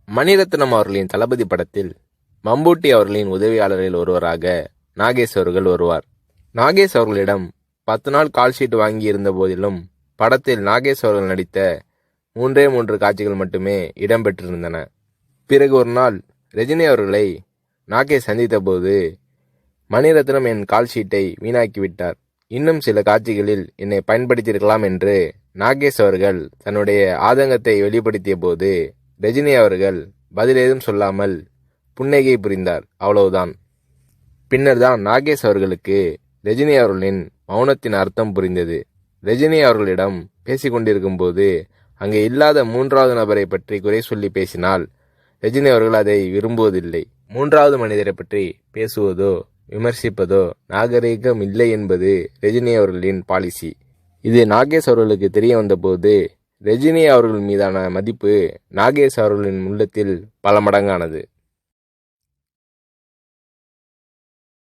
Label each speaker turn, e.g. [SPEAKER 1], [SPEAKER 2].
[SPEAKER 1] மணிரத்னம் அவர்களின் தளபதி படத்தில் மம்பூட்டி அவர்களின் உதவியாளரில் ஒருவராக நாகேஷ் அவர்கள் வருவார். நாகேஷ் அவர்களிடம் 10 நாள் கால்ஷீட் வாங்கி இருந்த போதிலும் படத்தில் நாகேஷ் அவர்கள் நடித்த 3 காட்சிகள் மட்டுமே இடம்பெற்றிருந்தன. பிறகு ஒரு நாள் ரஜினி அவர்களை நாகேஷ் சந்தித்த போது, மணிரத்னம் என் கால்ஷீட்டை வீணாக்கிவிட்டார், இன்னும் சில காட்சிகளில் என்னை பயன்படுத்தியிருக்கலாம் என்று நாகேஷ் அவர்கள் தன்னுடைய ஆதங்கத்தை வெளிப்படுத்திய போது, ரஜினி அவர்கள் பதில் ஏதும் சொல்லாமல் புன்னகை புரிந்தார். அவ்வளவுதான். பின்னர் தான் நாகேஷ் அவர்களுக்கு ரஜினி அவர்களின் மௌனத்தின் அர்த்தம் புரிந்தது. ரஜினி அவர்களிடம் பேசிக்கொண்டிருக்கும் போது அங்கே இல்லாத 3வது நபரை பற்றி குறை சொல்லி பேசினால் ரஜினி அவர்கள் அதை விரும்புவதில்லை. 3வது மனிதரை பற்றி பேசுவதோ விமர்சிப்பதோ நாகரீகம் இல்லை என்பது ரஜினி அவர்களின் பாலிசி. இது நாகேஷ் அவர்களுக்கு தெரிய வந்தபோது ரஜினி அவர்கள் மீதான மதிப்பு நாகேஷ் அவர்களின் உள்ளத்தில் பல மடங்கானது.